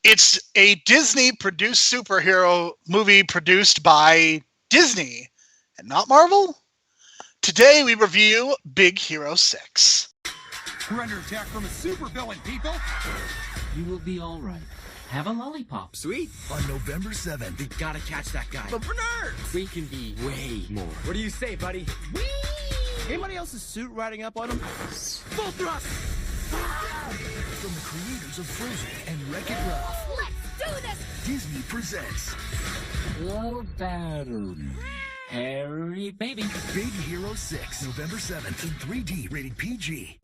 It's a Disney-produced superhero movie produced by Disney and not Marvel. Today we review Big Hero 6. We're under attack from a supervillain, people! You will be all right. Have a lollipop. Sweet. On November 7th, We gotta catch that guy. but for nerds! We can be way more. What do you say, buddy? Whee! Anybody else's suit riding up on him? Full thrust! From the creators of Frozen and Wreck-It Ralph, Let's do this! Disney presents Little battery. Harry, baby. Big Hero 6, November 7th in 3D, rated PG.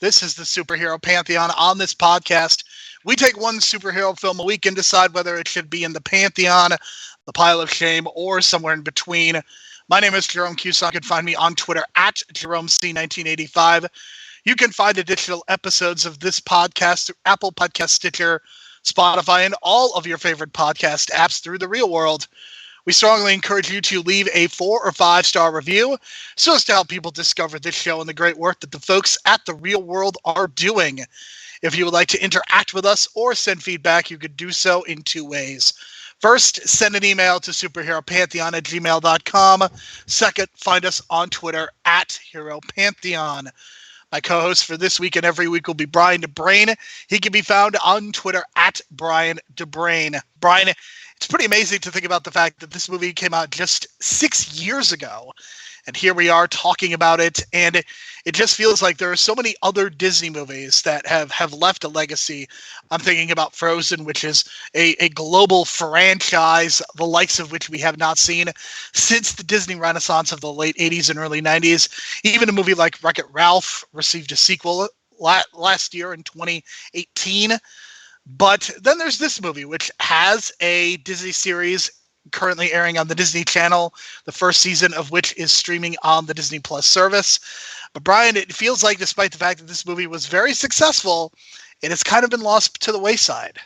This is the Superhero Pantheon. On this podcast, we take one superhero film a week and decide whether it should be in the Pantheon, the pile of shame, or somewhere in between. My name is Jerome Cusack. You can find me on Twitter at JeromeC1985. You can find additional episodes of this podcast through Apple Podcast, Stitcher, Spotify, and all of your favorite podcast apps through the real world. We strongly encourage you to leave a 4 or 5 star review so as to help people discover this show and the great work that the folks at the real world are doing. If you would like to interact with us or send feedback, you could do so in 2 ways. First, send an email to superheropantheon@gmail.com. Second, find us on Twitter at Hero Pantheon. My co-host for this week and every week will be Brian DeBrain. He can be found on Twitter at Brian DeBrain. Brian, it's pretty amazing to think about the fact that this movie came out just 6 years ago. And here we are talking about it. And it just feels like there are so many other Disney movies that have left a legacy. I'm thinking about Frozen, which is a global franchise, the likes of which we have not seen since the Disney Renaissance of the late 80s and early 90s. Even a movie like Wreck-It Ralph received a sequel last year in 2018. But then there's this movie, which has a Disney series currently airing on the Disney Channel, the first season of which is streaming on the Disney Plus service. But Brian, it feels like despite the fact that this movie was very successful, it has kind of been lost to the wayside.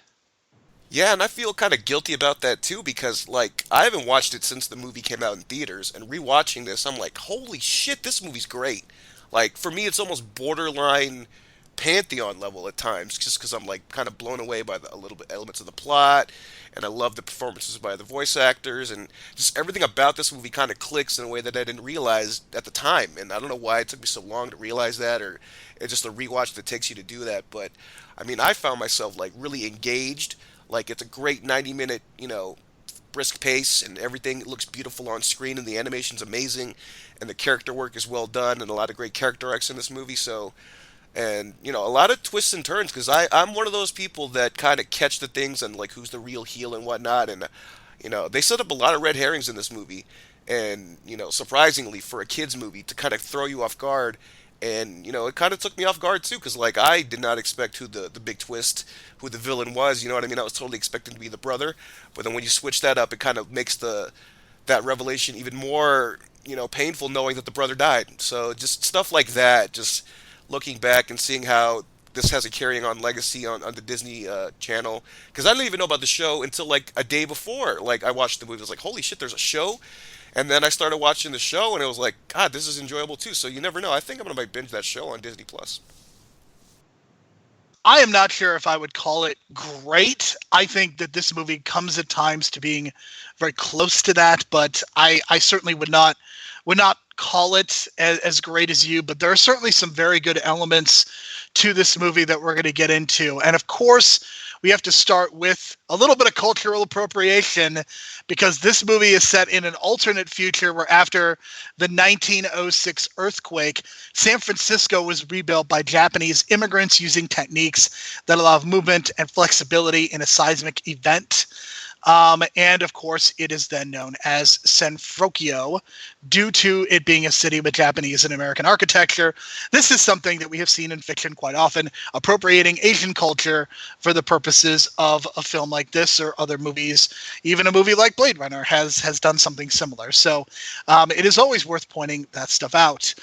Yeah, and I feel kind of guilty about that too because, like, I haven't watched it since the movie came out in theaters, and rewatching this, I'm like, holy shit, this movie's great. Like, for me, it's almost borderline Pantheon level at times, just because I'm, like, kind of blown away by a little bit elements of the plot, and I love the performances by the voice actors, and just everything about this movie kind of clicks in a way that I didn't realize at the time, and I don't know why it took me so long to realize that, or it's just a rewatch that takes you to do that, but, I mean, I found myself, like, really engaged. Like, it's a great 90-minute, brisk pace, and everything looks beautiful on screen, and the animation's amazing, and the character work is well done, and a lot of great character arcs in this movie, so, and, a lot of twists and turns, because I'm one of those people that kind of catch the things and, like, who's the real heel and whatnot, and, they set up a lot of red herrings in this movie, and, surprisingly, for a kid's movie, to kind of throw you off guard. And, it kind of took me off guard, too, because, like, I did not expect who the big twist, who the villain was, you know what I mean? I was totally expecting to be the brother, but then when you switch that up, it kind of makes that revelation even more, painful knowing that the brother died. So just stuff like that, just looking back and seeing how this has a carrying on legacy on the Disney Channel, because I didn't even know about the show until, like, a day before. Like, I watched the movie, I was like, holy shit, there's a show? And then I started watching the show, and it was like, God, this is enjoyable too. So you never know. I think I'm gonna binge that show on Disney Plus. I am not sure if I would call it great. I think that this movie comes at times to being very close to that, but I certainly would not call it as great as you. But there are certainly some very good elements to this movie that we're going to get into. And of course, we have to start with a little bit of cultural appropriation, because this movie is set in an alternate future where after the 1906 earthquake, San Francisco was rebuilt by Japanese immigrants using techniques that allow movement and flexibility in a seismic event. And of course, it is then known as Senfrokyo, due to it being a city with Japanese and American architecture. This is something that we have seen in fiction quite often, appropriating Asian culture for the purposes of a film like this or other movies. Even a movie like Blade Runner has done something similar. So it is always worth pointing that stuff out.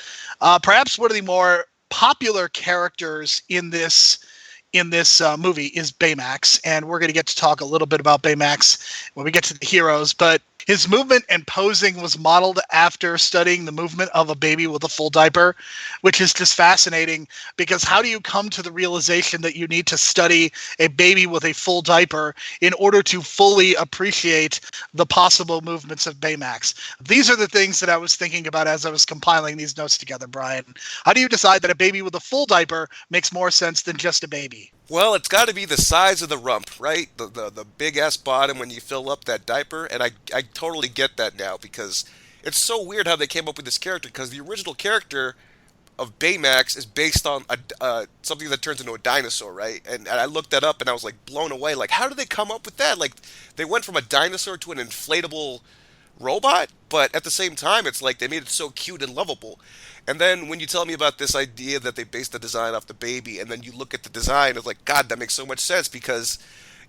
Perhaps one of the more popular characters in this movie is Baymax, and we're going to get to talk a little bit about Baymax when we get to the heroes. But his movement and posing was modeled after studying the movement of a baby with a full diaper, which is just fascinating because how do you come to the realization that you need to study a baby with a full diaper in order to fully appreciate the possible movements of Baymax? These are the things that I was thinking about as I was compiling these notes together, Brian. How do you decide that a baby with a full diaper makes more sense than just a baby? Well, it's got to be the size of the rump, right? The big ass bottom when you fill up that diaper, and I totally get that now because it's so weird how they came up with this character because the original character of Baymax is based on something that turns into a dinosaur, right? And I looked that up and I was like blown away. Like, how did they come up with that? Like, they went from a dinosaur to an inflatable robot, but at the same time, it's like they made it so cute and lovable. And then when you tell me about this idea that they based the design off the baby, and then you look at the design, it's like, God, that makes so much sense because,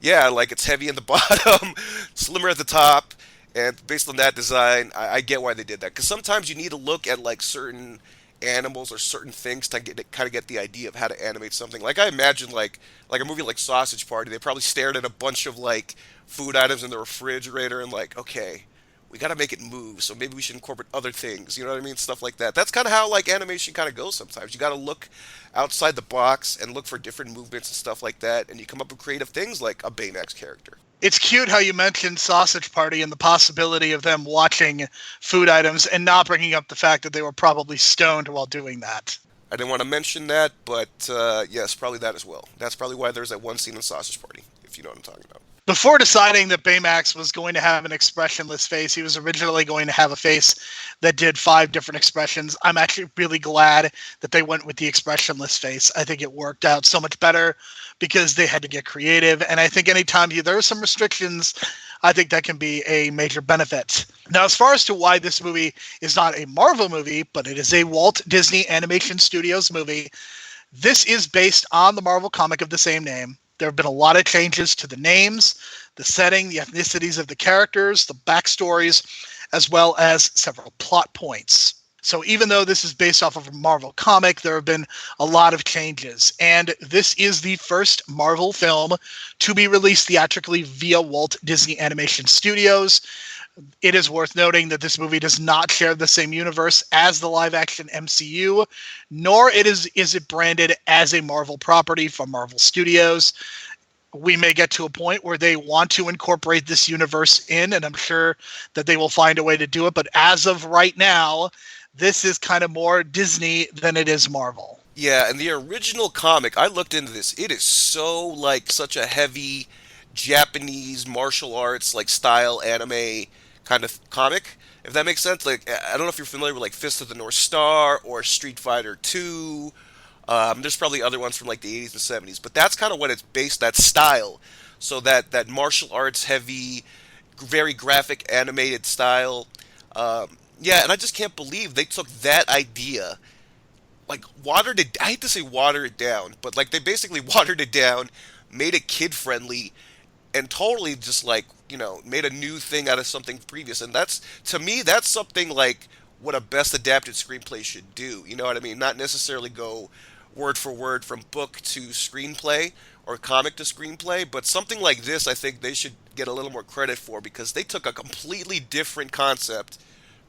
yeah, like it's heavy in the bottom, slimmer at the top, and based on that design, I get why they did that. Because sometimes you need to look at like certain animals or certain things to kind of get the idea of how to animate something. Like I imagine like a movie like Sausage Party, they probably stared at a bunch of like food items in the refrigerator and like, okay, we got to make it move, so maybe we should incorporate other things. You know what I mean? Stuff like that. That's kind of how like animation kind of goes sometimes. You got to look outside the box and look for different movements and stuff like that, and you come up with creative things like a Baymax character. It's cute how you mentioned Sausage Party and the possibility of them watching food items and not bringing up the fact that they were probably stoned while doing that. I didn't want to mention that, but yes, probably that as well. That's probably why there's that one scene in Sausage Party, if you know what I'm talking about. Before deciding that Baymax was going to have an expressionless face, he was originally going to have a face that did 5 different expressions. I'm actually really glad that they went with the expressionless face. I think it worked out so much better because they had to get creative. And I think anytime there are some restrictions, I think that can be a major benefit. Now, as far as to why this movie is not a Marvel movie, but it is a Walt Disney Animation Studios movie, this is based on the Marvel comic of the same name. There have been a lot of changes to the names, the setting, the ethnicities of the characters, the backstories, as well as several plot points. So even though this is based off of a Marvel comic, there have been a lot of changes. And this is the first Marvel film to be released theatrically via Walt Disney Animation Studios. It is worth noting that this movie does not share the same universe as the live-action MCU, nor is it branded as a Marvel property from Marvel Studios. We may get to a point where they want to incorporate this universe in, and I'm sure that they will find a way to do it. But as of right now, this is kind of more Disney than it is Marvel. Yeah, and the original comic, I looked into this. It is so like such a heavy Japanese martial arts like style anime kind of comic, if that makes sense. Like, I don't know if you're familiar with like Fist of the North Star or Street Fighter 2. There's probably other ones from like the 80s and 70s, but that's kind of what it's based, that style. So that martial arts heavy, very graphic animated style. Yeah, and I just can't believe they took that idea, like watered it. I hate to say water it down, but like they basically watered it down, made it kid friendly, and totally just like, you know, made a new thing out of something previous. And that's, to me, that's something like what a best adapted screenplay should do. You know what I mean? Not necessarily go word for word from book to screenplay or comic to screenplay, but something like this I think they should get a little more credit for because they took a completely different concept,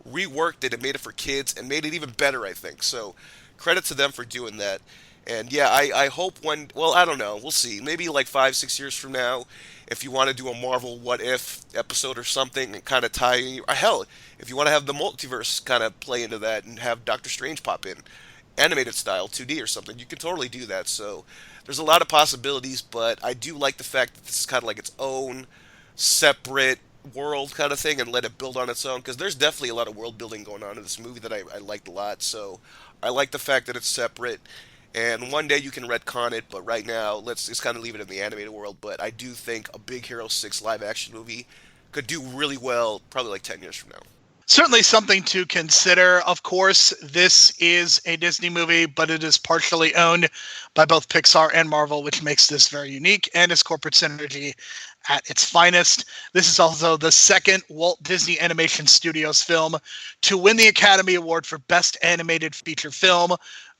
reworked it and made it for kids and made it even better, I think. So credit to them for doing that. And yeah, I hope when, well, I don't know, we'll see. Maybe like 5-6 years from now, if you want to do a Marvel What If episode or something and kind of tie in, or hell, if you want to have the multiverse kind of play into that and have Doctor Strange pop in, animated style, 2D or something, you can totally do that. So there's a lot of possibilities, but I do like the fact that this is kind of like its own separate world kind of thing and let it build on its own, because there's definitely a lot of world building going on in this movie that I liked a lot. So I like the fact that it's separate. And one day you can retcon it, but right now, let's just kind of leave it in the animated world. But I do think a Big Hero 6 live-action movie could do really well, probably like 10 years from now. Certainly something to consider. Of course, this is a Disney movie, but it is partially owned by both Pixar and Marvel, which makes this very unique and is corporate synergy at its finest. This is also the second Walt Disney Animation Studios film to win the Academy Award for Best Animated Feature Film,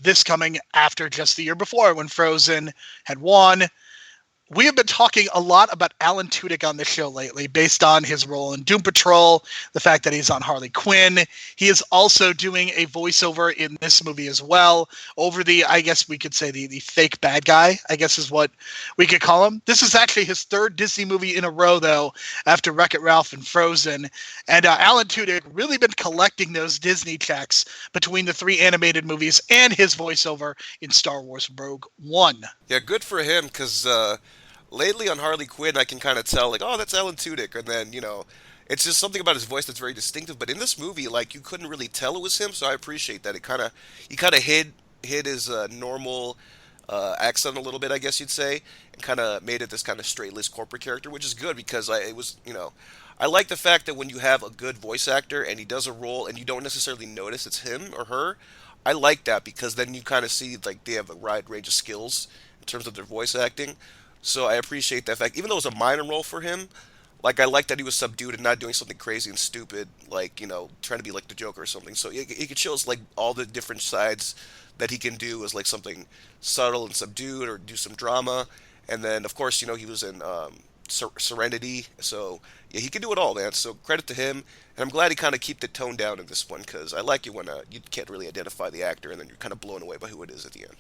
this coming after just the year before when Frozen had won. We have been talking a lot about Alan Tudyk on this show lately, based on his role in Doom Patrol, the fact that he's on Harley Quinn. He is also doing a voiceover in this movie as well, over the, I guess we could say, the fake bad guy, I guess is what we could call him. This is actually his third Disney movie in a row, though, after Wreck-It Ralph and Frozen. And Alan Tudyk really been collecting those Disney checks between the three animated movies and his voiceover in Star Wars Rogue One. Yeah, good for him, because lately on Harley Quinn, I can kind of tell, like, oh, that's Alan Tudyk, and then, it's just something about his voice that's very distinctive. But in this movie, like, you couldn't really tell it was him, so I appreciate that. He kind of hid his normal accent a little bit, I guess you'd say, and kind of made it this kind of straight-laced corporate character, which is good because I like the fact that when you have a good voice actor and he does a role and you don't necessarily notice it's him or her. I like that because then you kind of see like they have a wide range of skills in terms of their voice acting. So I appreciate that fact. Even though it was a minor role for him, like I like that he was subdued and not doing something crazy and stupid, like trying to be like the Joker or something. So he could show us like all the different sides that he can do as like something subtle and subdued or do some drama. And then of course he was in Serenity. So yeah, he can do it all, man. So credit to him. And I'm glad he kind of kept the tone down in this one because I like it when you can't really identify the actor and then you're kind of blown away by who it is at the end.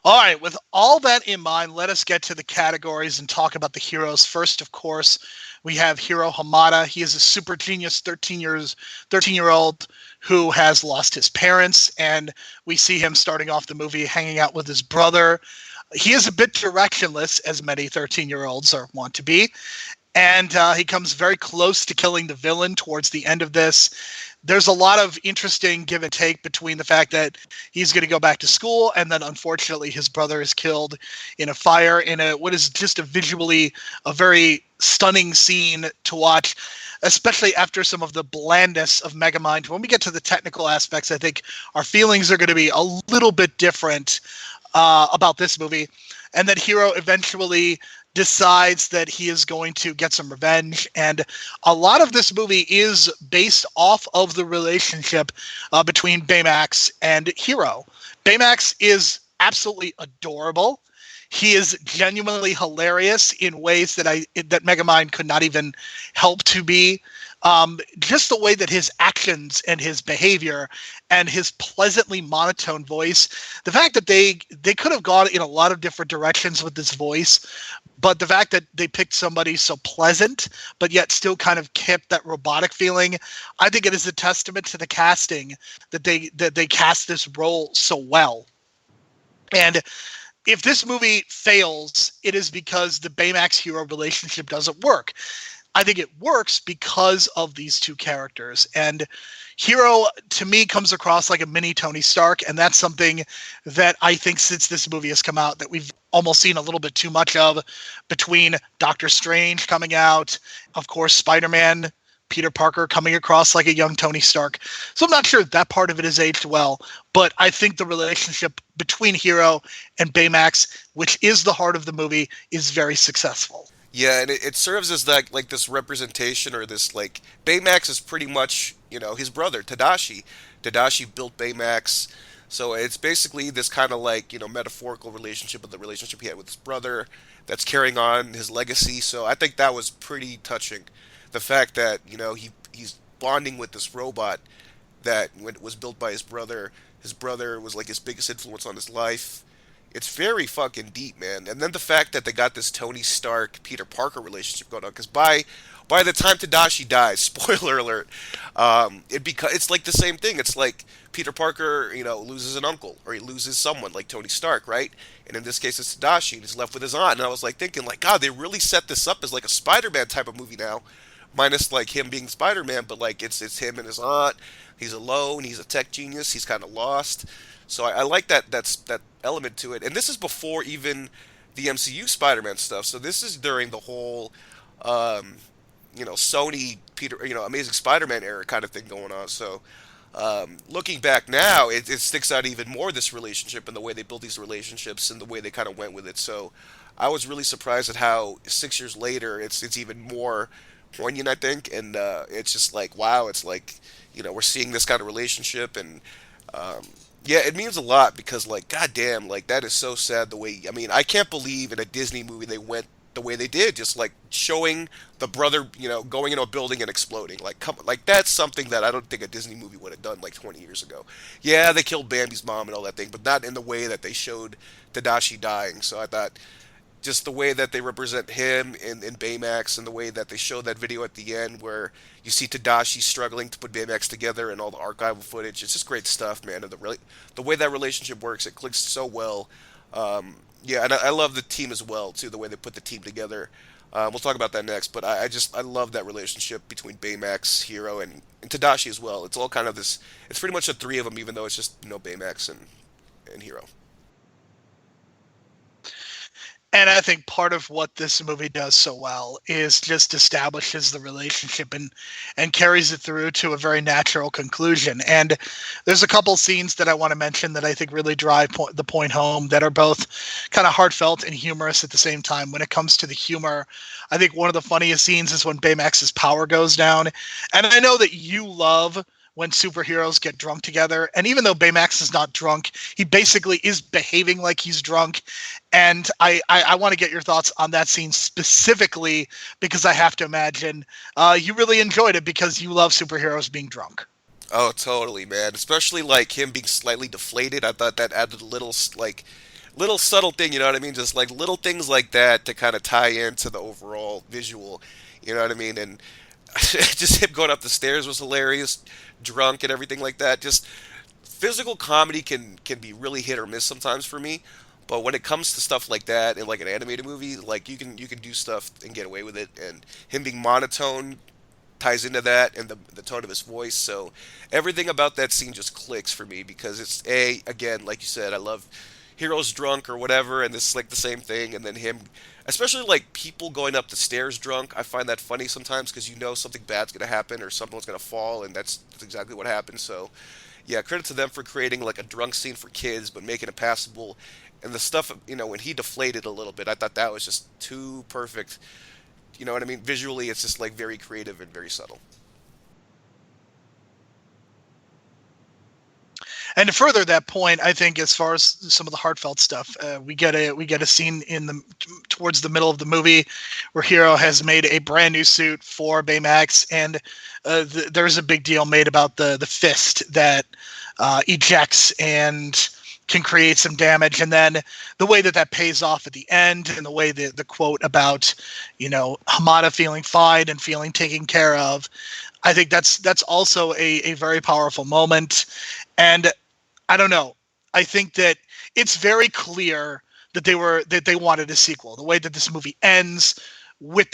All right, with all that in mind, let us get to the categories and talk about the heroes. First, of course, we have Hiro Hamada. He is a super genius 13-year-old who has lost his parents, and we see him starting off the movie hanging out with his brother. He is a bit directionless, as many 13-year-olds are want to be, and he comes very close to killing the villain towards the end of this. There's a lot of interesting give and take between the fact that he's going to go back to school and then unfortunately his brother is killed in a fire in what is just visually a very stunning scene to watch, especially after some of the blandness of Megamind. When we get to the technical aspects, I think our feelings are going to be a little bit different about this movie. And then Hiro eventually decides that he is going to get some revenge. And a lot of this movie is based off of the relationship between Baymax and Hiro. Baymax is absolutely adorable. He is genuinely hilarious in ways that Megamind could not even help to be. Just the way that his actions and his behavior and his pleasantly monotone voice, the fact that they could have gone in a lot of different directions with this voice, but the fact that they picked somebody so pleasant, but yet still kind of kept that robotic feeling, I think it is a testament to the casting that they cast this role so well. And if this movie fails, it is because the Baymax-Hiro relationship doesn't work. I think it works because of these two characters. And Hiro, to me, comes across like a mini Tony Stark, and that's something that I think since this movie has come out that we've almost seen a little bit too much of, between Doctor Strange coming out, of course, Spider-Man, Peter Parker coming across like a young Tony Stark. So I'm not sure that part of it has aged well, but I think the relationship between Hiro and Baymax, which is the heart of the movie, is very successful. Yeah, and it serves as like this representation or this like Baymax is pretty much his brother Tadashi. Tadashi built Baymax, so it's basically this kind of like metaphorical relationship of the relationship he had with his brother that's carrying on his legacy. So I think that was pretty touching. The fact that he's bonding with this robot that was built by his brother. His brother was like his biggest influence on his life. It's very fucking deep, man. And then the fact that they got this Tony Stark Peter Parker relationship going on, because by the time Tadashi dies, spoiler alert, it's like the same thing. It's like Peter Parker, loses an uncle or he loses someone like Tony Stark, right? And in this case, it's Tadashi, and he's left with his aunt. And I was like thinking, like, God, they really set this up as like a Spider-Man type of movie now, minus like him being Spider-Man, but like it's him and his aunt. He's alone. He's a tech genius. He's kind of lost. So I like that element to it. And this is before even the MCU Spider-Man stuff. So this is during the whole Sony Peter, Amazing Spider-Man era kind of thing going on. So looking back now, it sticks out even more, this relationship and the way they built these relationships and the way they kind of went with it. So I was really surprised at how 6 years later it's even more poignant, I think, and it's just like, wow, it's like, we're seeing this kind of relationship, and um, yeah, it means a lot because, like, goddamn, like, that is so sad the way, I mean, I can't believe in a Disney movie they went the way they did, just like showing the brother, going into a building and exploding. Like, come, like, that's something that I don't think a Disney movie would have done like 20 years ago. Yeah, they killed Bambi's mom and all that thing, but not in the way that they showed Tadashi dying. So I thought just the way that they represent him in Baymax, and the way that they show that video at the end where you see Tadashi struggling to put Baymax together and all the archival footage. It's just great stuff, man. And the way that relationship works, it clicks so well. Yeah, and I love the team as well too. The way they put the team together. We'll talk about that next, but I love that relationship between Baymax, Hero, and Tadashi as well. It's all kind of this. It's pretty much the three of them, even though it's just Baymax and Hero. And I think part of what this movie does so well is just establishes the relationship and carries it through to a very natural conclusion. And there's a couple scenes that I want to mention that I think really drive the point home, that are both kind of heartfelt and humorous at the same time. When it comes to the humor, I think one of the funniest scenes is when Baymax's power goes down. And I know that you love when superheroes get drunk together. And even though Baymax is not drunk, he basically is behaving like he's drunk. And I want to get your thoughts on that scene specifically, because I have to imagine you really enjoyed it because you love superheroes being drunk. Oh, totally, man. Especially like him being slightly deflated. I thought that added a little like little subtle thing, you know what I mean? Just like little things like that to kind of tie into the overall visual, you know what I mean? And just him going up the stairs was hilarious, drunk and everything like that. Just physical comedy can be really hit or miss sometimes for me, but when it comes to stuff like that in like an animated movie, like you can do stuff and get away with it. And him being monotone ties into that, and the tone of his voice. So everything about that scene just clicks for me because it's again, like you said, I love Hero's drunk or whatever, and this is like the same thing. And then him, especially like people going up the stairs drunk, I find that funny sometimes because something bad's gonna happen or someone's gonna fall, and that's exactly what happened. So yeah, credit to them for creating like a drunk scene for kids but making it passable. And the stuff, when he deflated a little bit, I thought that was just too perfect. You know what I mean? Visually, it's just like very creative and very subtle. And to further that point, I think as far as some of the heartfelt stuff, we get a scene towards the middle of the movie where Hero has made a brand new suit for Baymax, and there's a big deal made about the fist that ejects and can create some damage, and then the way that pays off at the end, and the way the quote about Hamada feeling fine and feeling taken care of. I think that's also a very powerful moment. And I don't know. I think that it's very clear that they wanted a sequel. The way that this movie ends with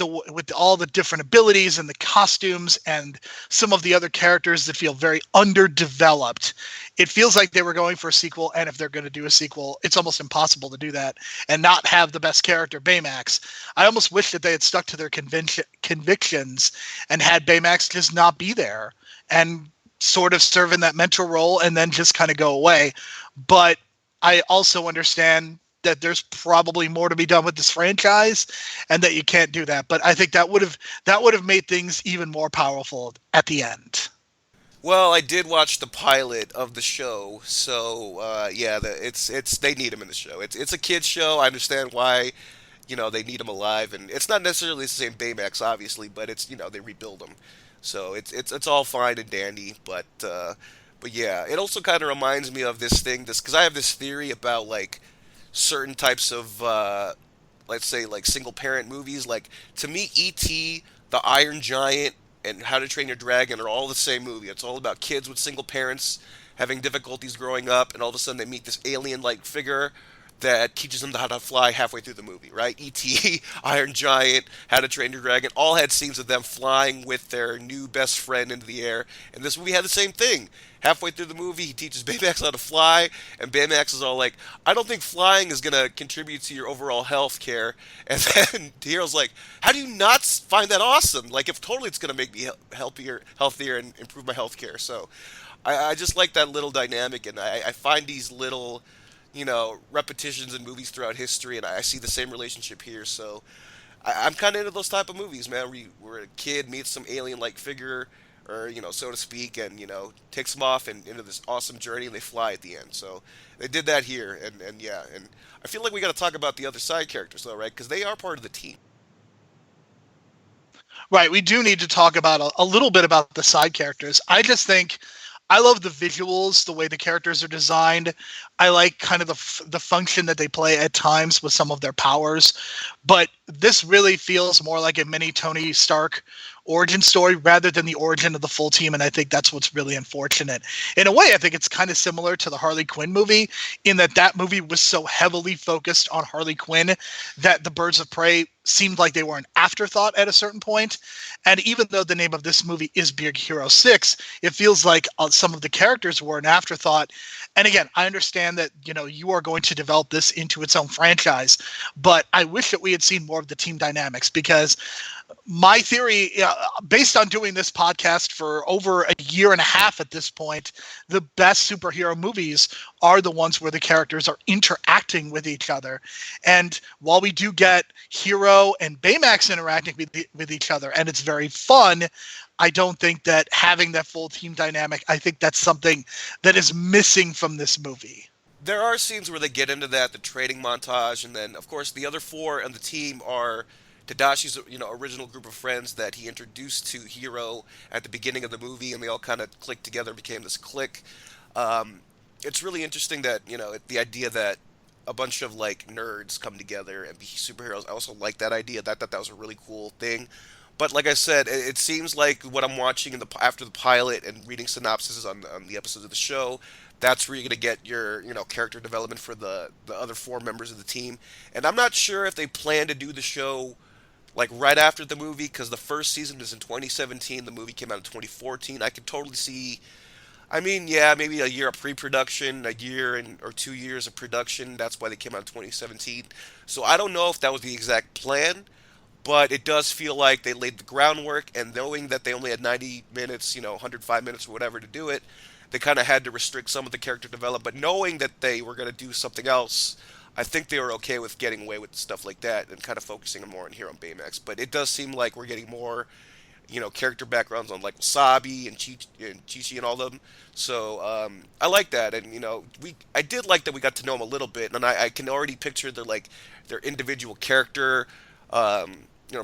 all the different abilities and the costumes and some of the other characters that feel very underdeveloped, it feels like they were going for a sequel. And if they're going to do a sequel, it's almost impossible to do that and not have the best character, Baymax. I almost wish that they had stuck to their convictions and had Baymax just not be there and sort of serve in that mentor role and then just kind of go away. But I also understand that there's probably more to be done with this franchise and that you can't do that. But I think that would have made things even more powerful at the end. Well, I did watch the pilot of the show, so yeah, it's they need him in the show. It's a kids show. I understand why, they need him alive, and it's not necessarily the same Baymax, obviously, but it's they rebuild him, so it's all fine and dandy. But yeah, it also kind of reminds me of this because I have this theory about like certain types of let's say like single parent movies. Like to me, E.T., The Iron Giant, and How to Train Your Dragon are all the same movie. It's all about kids with single parents having difficulties growing up, and all of a sudden they meet this alien-like figure that teaches them how to fly halfway through the movie, right? E.T., Iron Giant, How to Train Your Dragon, all had scenes of them flying with their new best friend into the air. And this movie had the same thing. Halfway through the movie, he teaches Baymax how to fly, and Baymax is all like, I don't think flying is going to contribute to your overall health care. And then Hero's like, how do you not find that awesome? Like, if totally it's going to make me healthier, and improve my health care. So I just like that little dynamic, and I find these little repetitions in movies throughout history, and I see the same relationship here. So I'm kind of into those type of movies, man, where a kid meets some alien-like figure, or so to speak, and takes them off and into this awesome journey, and they fly at the end. So they did that here, and yeah, and I feel like we got to talk about the other side characters, though, right? Because they are part of the team. Right, we do need to talk about a little bit about the side characters. I just think I love the visuals, the way the characters are designed. I like kind of the function that they play at times with some of their powers. But this really feels more like a mini Tony Stark origin story rather than the origin of the full team, and I think that's what's really unfortunate. In a way, I think it's kind of similar to the Harley Quinn movie in that movie was so heavily focused on Harley Quinn that the Birds of Prey seemed like they were an afterthought at a certain point. And even though the name of this movie is Big Hero 6, it feels like some of the characters were an afterthought. And again, I understand that, you are going to develop this into its own franchise, but I wish that we had seen more of the team dynamics, because my theory, based on doing this podcast for over a year and a half at this point, the best superhero movies are the ones where the characters are interacting with each other. And while we do get Hero and Baymax interacting with each other, and it's very fun, I don't think that having that full team dynamic, I think that's something that is missing from this movie. There are scenes where they get into that, the training montage, and then, of course, the other four on the team are Tadashi's original group of friends that he introduced to Hero at the beginning of the movie, and they all kind of clicked together and became this clique. It's really interesting that the idea that a bunch of nerds come together and be superheroes. I also like that idea. I thought that was a really cool thing. But like I said, it seems like what I'm watching after the pilot and reading synopses on the episodes of the show, that's where you're going to get your character development for the other four members of the team. And I'm not sure if they plan to do the show right after the movie, because the first season is in 2017. The movie came out in 2014. I could totally see, maybe a year of pre-production, a year or 2 years of production. That's why they came out in 2017. So I don't know if that was the exact plan, but it does feel like they laid the groundwork, and knowing that they only had 90 minutes, 105 minutes or whatever to do it, they kind of had to restrict some of the character development. But knowing that they were going to do something else, I think they were okay with getting away with stuff like that and kind of focusing more on Hero and Baymax. But it does seem like we're getting more, character backgrounds on Wasabi and Chi-Chi and all of them. So I like that, and I did like that we got to know them a little bit, and I can already picture their individual character,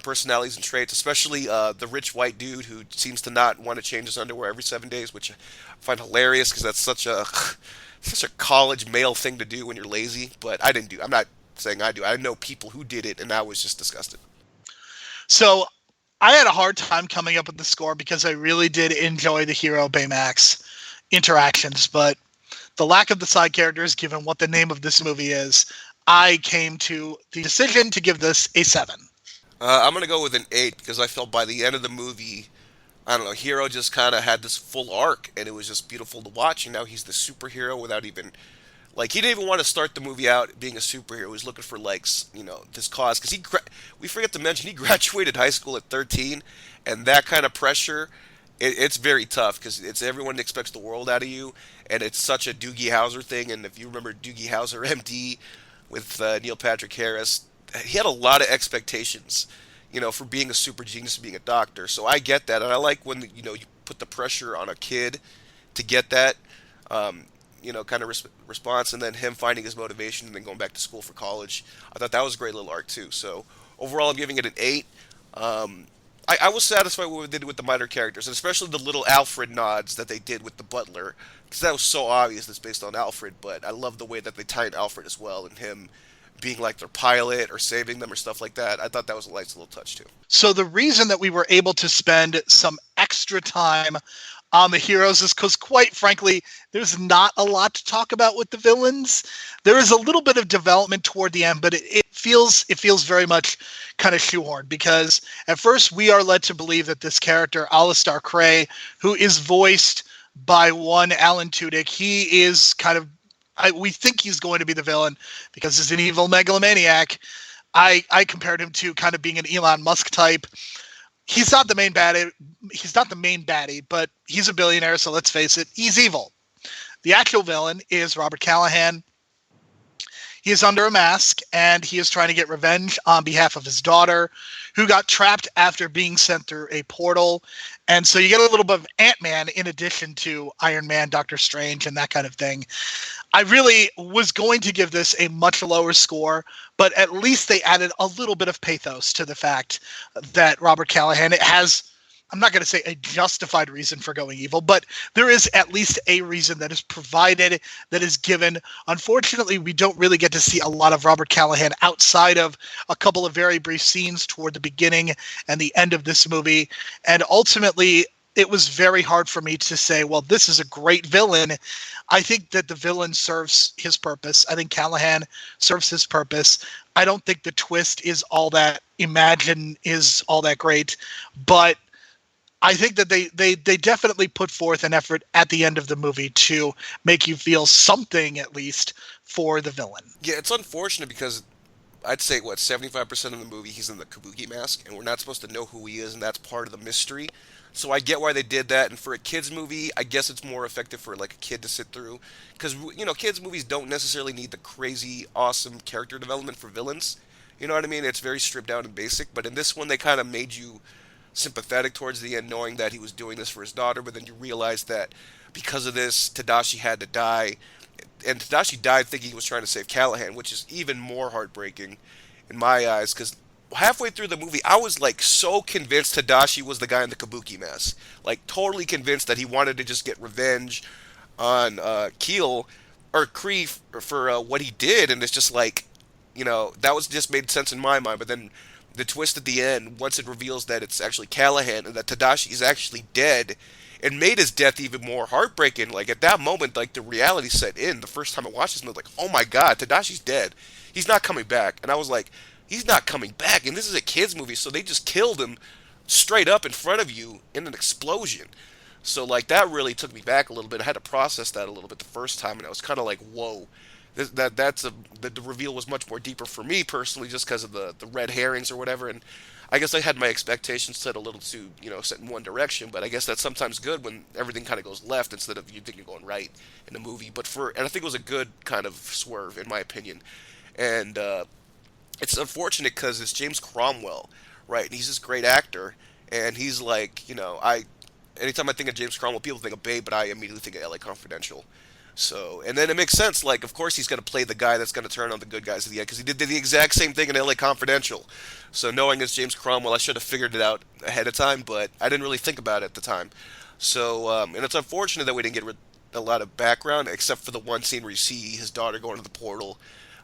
personalities and traits, especially the rich white dude who seems to not want to change his underwear every 7 days, which I find hilarious because that's such a college male thing to do when you're lazy. But I'm not saying I do. I know people who did it, and I was just disgusted. So I had a hard time coming up with the score because I really did enjoy the Hero Baymax interactions, but the lack of the side characters, given what the name of this movie is, I came to the decision to give this a 7. I'm going to go with an 8 because I felt by the end of the movie, I don't know, Hero just kind of had this full arc, and it was just beautiful to watch. And now he's the superhero without even, he didn't even want to start the movie out being a superhero. He was looking for, this cause. Because we forget to mention, he graduated high school at 13, and that kind of pressure, it's very tough because everyone expects the world out of you, and it's such a Doogie Howser thing. And if you remember Doogie Howser, MD, with Neil Patrick Harris, he had a lot of expectations, for being a super genius, being a doctor. So I get that, and I like when you put the pressure on a kid to get that, kind of response, and then him finding his motivation and then going back to school for college. I thought that was a great little arc too. So overall, I'm giving it an 8. I was satisfied with what they did with the minor characters, and especially the little Alfred nods that they did with the butler, because that was so obvious it's based on Alfred. But I love the way that they tied Alfred as well, and him being their pilot or saving them or stuff like that. I thought that was a nice little touch too. So the reason that we were able to spend some extra time on the heroes is because, quite frankly, there's not a lot to talk about with the villains. There is a little bit of development toward the end, but it feels very much kind of shoehorned, because at first we are led to believe that this character, Alistair Cray, who is voiced by one Alan Tudyk, he is kind of, we think he's going to be the villain because he's an evil megalomaniac. I compared him to kind of being an Elon Musk type. He's not the main baddie. He's not the main baddie, but he's a billionaire, so let's face it, he's evil. The actual villain is Robert Callahan. He is under a mask, and he is trying to get revenge on behalf of his daughter, who got trapped after being sent through a portal. And so you get a little bit of Ant-Man in addition to Iron Man, Doctor Strange, and that kind of thing. I really was going to give this a much lower score, but at least they added a little bit of pathos to the fact that Robert Callahan has, I'm not going to say a justified reason for going evil, but there is at least a reason that is provided, that is given. Unfortunately, we don't really get to see a lot of Robert Callahan outside of a couple of very brief scenes toward the beginning and the end of this movie. And ultimately, it was very hard for me to say, well, this is a great villain. I think that the villain serves his purpose. I think Callahan serves his purpose. I don't think the twist is all that is all that great, but I think that they definitely put forth an effort at the end of the movie to make you feel something, at least, for the villain. Yeah, it's unfortunate because I'd say, 75% of the movie he's in the kabuki mask, and we're not supposed to know who he is, and that's part of the mystery. So I get why they did that, and for a kid's movie, I guess it's more effective for like a kid to sit through, because kids' movies don't necessarily need the crazy, awesome character development for villains. You know what I mean? It's very stripped down and basic, but in this one, they kind of made you sympathetic towards the end, knowing that he was doing this for his daughter, but then you realize that because of this, Tadashi had to die, and Tadashi died thinking he was trying to save Callahan, which is even more heartbreaking in my eyes, because halfway through the movie, I was like so convinced Tadashi was the guy in the kabuki mask, like totally convinced that he wanted to just get revenge on Keel or Kree for what he did, and it's just like, that was just made sense in my mind, but then the twist at the end, once it reveals that it's actually Callahan and that Tadashi is actually dead, it made his death even more heartbreaking. Like, at that moment, like, the reality set in. The first time I watched this, I was like, oh my god, Tadashi's dead. He's not coming back. And I was like, he's not coming back. And this is a kid's movie, so they just killed him straight up in front of you in an explosion. So, like, that really took me back a little bit. I had to process that a little bit the first time, and I was kind of like, whoa. The reveal was much more deeper for me personally, just because of the red herrings or whatever, and I guess I had my expectations set a little too set in one direction, but I guess that's sometimes good when everything kind of goes left instead of you think you're going right in the movie. And I think it was a good kind of swerve in my opinion, and it's unfortunate because it's James Cromwell, right? And he's this great actor, and he's like, anytime I think of James Cromwell, people think of Babe, but I immediately think of LA Confidential. So, and then it makes sense, like, of course he's going to play the guy that's going to turn on the good guys at the end, because he did the exact same thing in LA Confidential. So knowing it's James Cromwell, I should have figured it out ahead of time, but I didn't really think about it at the time. So, and it's unfortunate that we didn't get a lot of background, except for the one scene where you see his daughter going to the portal,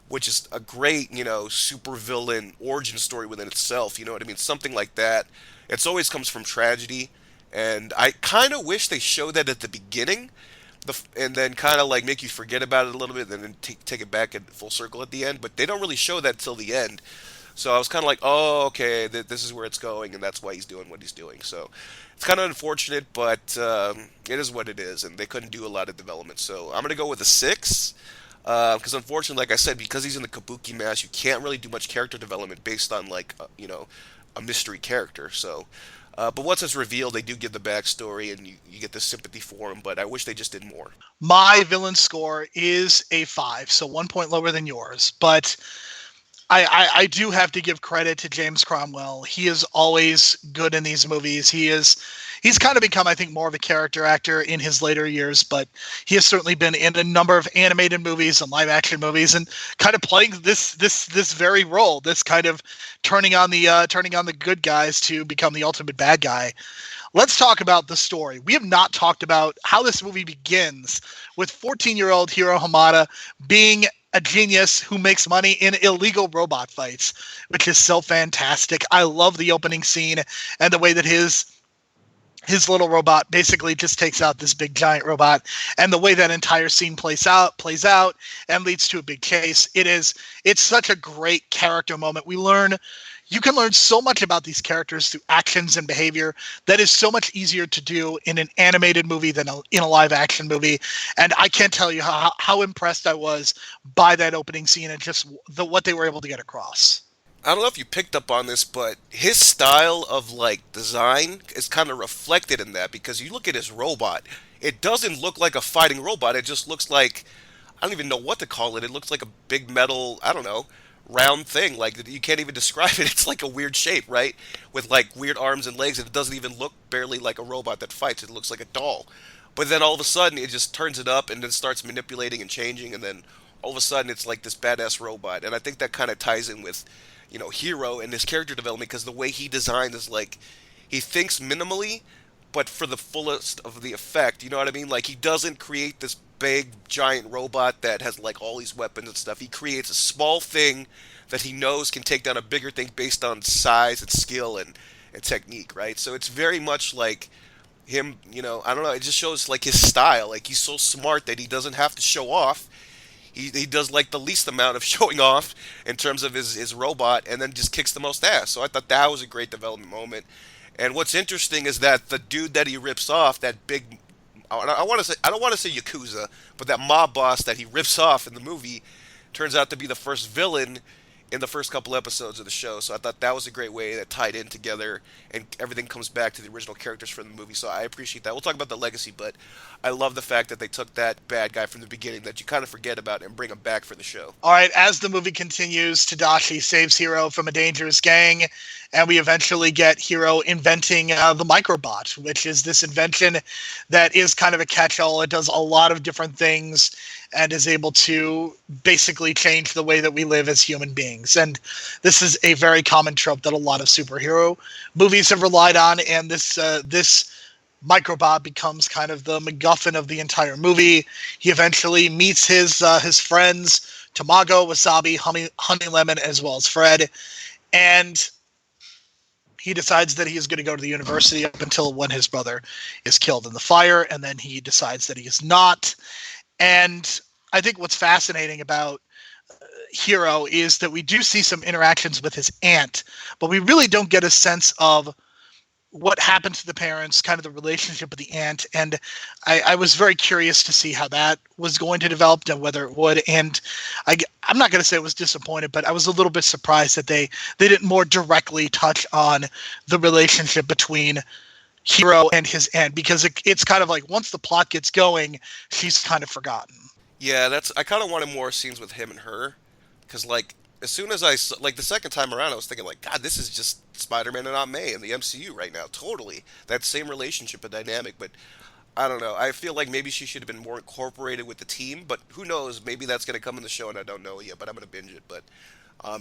which is a great, super villain origin story within itself, you know what I mean? Something like that. It always comes from tragedy, and I kind of wish they showed that at the beginning, and then kind of like make you forget about it a little bit, and then take it back in full circle at the end. But they don't really show that till the end. So I was kind of like, oh, okay, this is where it's going, and that's why he's doing what he's doing. So it's kind of unfortunate, but it is what it is, and they couldn't do a lot of development. So I'm going to go with a 6, because unfortunately, like I said, because he's in the kabuki mask, you can't really do much character development based on, like, a mystery character. So... but once it's revealed, they do give the backstory, and you get this sympathy for him, but I wish they just did more. My villain score is a 5, so 1 point lower than yours, but I do have to give credit to James Cromwell. He is always good in these movies. He's kind of become, I think, more of a character actor in his later years, but he has certainly been in a number of animated movies and live action movies, and kind of playing this very role, this kind of turning on the good guys to become the ultimate bad guy. Let's talk about the story. We have not talked about how this movie begins with 14-year-old Hiro Hamada being a genius who makes money in illegal robot fights, which is so fantastic. I love the opening scene and the way that his his little robot basically just takes out this big giant robot, and the way that entire scene plays out and leads to a big chase. It's such a great character moment. You can learn so much about these characters through actions and behavior that is so much easier to do in an animated movie than in a live action movie. And I can't tell you how impressed I was by that opening scene and just what they were able to get across. I don't know if you picked up on this, but his style of like design is kind of reflected in that, because you look at his robot, it doesn't look like a fighting robot. It just looks like, I don't even know what to call it. It looks like a big metal, I don't know, round thing. Like you can't even describe it. It's like a weird shape, right? With like weird arms and legs, and it doesn't even look barely like a robot that fights. It looks like a doll. But then all of a sudden, it just turns it up and then starts manipulating and changing, and then all of a sudden, it's like this badass robot. And I think that kind of ties in with, Hero and his character development, because the way he designed is like he thinks minimally, but for the fullest of the effect. You know what I mean? Like he doesn't create this big giant robot that has like all these weapons and stuff. He creates a small thing that he knows can take down a bigger thing based on size and skill and technique, right? So it's very much like him, I don't know, it just shows like his style. Like he's so smart that he doesn't have to show off. He does like the least amount of showing off in terms of his robot, and then just kicks the most ass. So I thought that was a great development moment. And what's interesting is that the dude that he rips off, that big, I want to say, I don't want to say Yakuza, but that mob boss that he rips off in the movie turns out to be the first villain in the first couple episodes of the show. So I thought that was a great way that tied in together, and everything comes back to the original characters from the movie. So I appreciate that. We'll talk about the legacy, but I love the fact that they took that bad guy from the beginning that you kind of forget about and bring him back for the show. All right, as the movie continues, Tadashi saves Hiro from a dangerous gang, and we eventually get Hiro inventing the microbot, which is this invention that is kind of a catch-all. It does a lot of different things and is able to basically change the way that we live as human beings. And this is a very common trope that a lot of superhero movies have relied on, and this microbot becomes kind of the MacGuffin of the entire movie. He eventually meets his friends, Tamago, Wasabi, Honey Lemon, as well as Fred, and he decides that he is going to go to the university up until when his brother is killed in the fire, and then he decides that he is not. And I think what's fascinating about Hiro is that we do see some interactions with his aunt, but we really don't get a sense of what happened to the parents, kind of the relationship with the aunt. And I was very curious to see how that was going to develop and whether it would. And I'm not going to say I was disappointed, but I was a little bit surprised that they didn't more directly touch on the relationship between Hiro and his aunt, because it's kind of like once the plot gets going, she's kind of forgotten. Yeah, I kind of wanted more scenes with him and her, because like as soon as the second time around, I was thinking like, God, this is just Spider-Man and Aunt May in the MCU right now. Totally, that same relationship and dynamic. But I don't know. I feel like maybe she should have been more incorporated with the team. But who knows? Maybe that's going to come in the show, and I don't know yet. But I'm going to binge it. But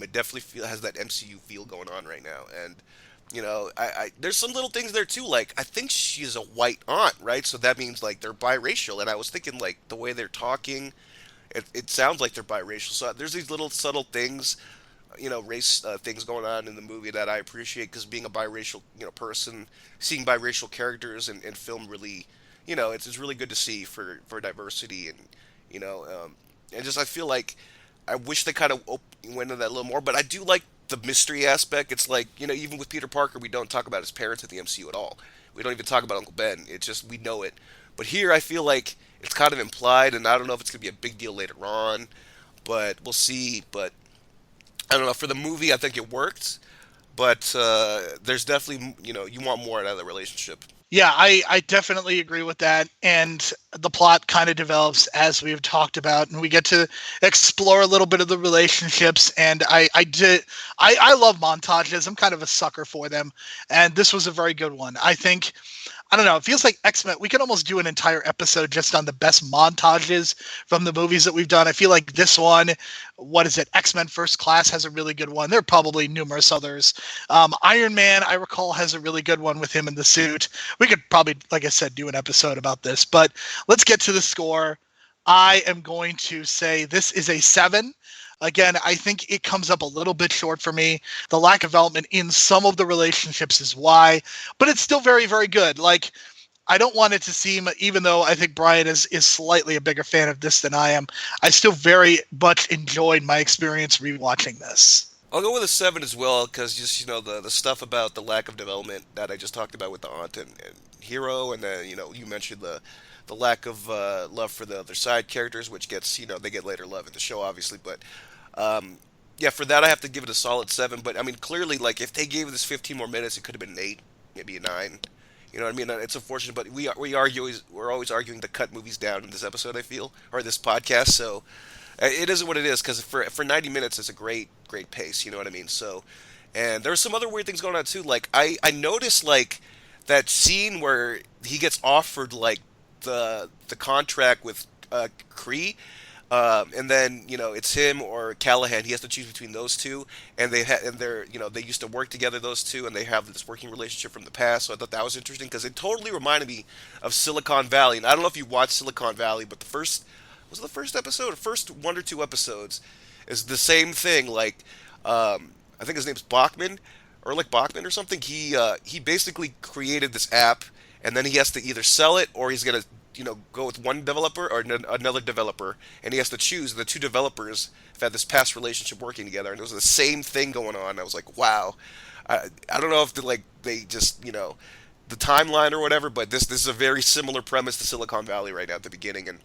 it definitely has that MCU feel going on right now, and. I there's some little things there too. Like I think she's a white aunt, right? So that means like they're biracial. And I was thinking like the way they're talking, it sounds like they're biracial. So there's these little subtle things, race things going on in the movie that I appreciate, because being a biracial person, seeing biracial characters in film really, it's really good to see for diversity, and and just I feel like I wish they kind of went into that a little more. But I do like the mystery aspect. It's like, even with Peter Parker, we don't talk about his parents in the MCU at all. We don't even talk about Uncle Ben. It's just, we know it. But here, I feel like it's kind of implied, and I don't know if it's going to be a big deal later on, but we'll see. But I don't know. For the movie, I think it worked, but there's definitely, you want more out of the relationship. Yeah, I definitely agree with that. And the plot kind of develops as we've talked about, and we get to explore a little bit of the relationships. And I love montages. I'm kind of a sucker for them. And this was a very good one. I don't know, it feels like X-Men. We could almost do an entire episode just on the best montages from the movies that we've done. I feel like this one, X-Men First Class has a really good one. There are probably numerous others. Iron Man, I recall, has a really good one with him in the suit. We could probably, like I said, do an episode about this. But let's get to the score. I am going to say this is a 7. Again, I think it comes up a little bit short for me. The lack of development in some of the relationships is why, but it's still very, very good. Like, I don't want it to seem, even though I think Brian is slightly a bigger fan of this than I am, I still very much enjoyed my experience rewatching this. I'll go with a 7 as well, because just, the stuff about the lack of development that I just talked about with the aunt and hero, and then, you mentioned the lack of love for the other side characters, which gets, they get later love in the show, obviously, but, yeah, for that I have to give it a solid 7, but, I mean, clearly, like, if they gave this 15 more minutes, it could have been an 8, maybe a 9. You know what I mean? It's unfortunate, but we're always arguing to cut movies down in this episode, I feel, or this podcast, so it isn't what it is, because for 90 minutes, it's a great pace, you know what I mean? So, and there's some other weird things going on, too. Like, I noticed, like, that scene where he gets offered, like, the contract with Kree, and then, it's him or Callahan. He has to choose between those two, and they used to work together, those two, and they have this working relationship from the past, so I thought that was interesting, because it totally reminded me of Silicon Valley, and I don't know if you watched Silicon Valley, but was it the first episode? The first 1 or 2 episodes is the same thing. Like, I think his name's Bachman, Erlich Bachman or something. He basically created this app, and then he has to either sell it or he's gonna go with one developer or another developer, and he has to choose. The two developers have had this past relationship working together, and it was the same thing going on. I was like, wow. I don't know if they just the timeline or whatever, but this is a very similar premise to Silicon Valley right now at the beginning, and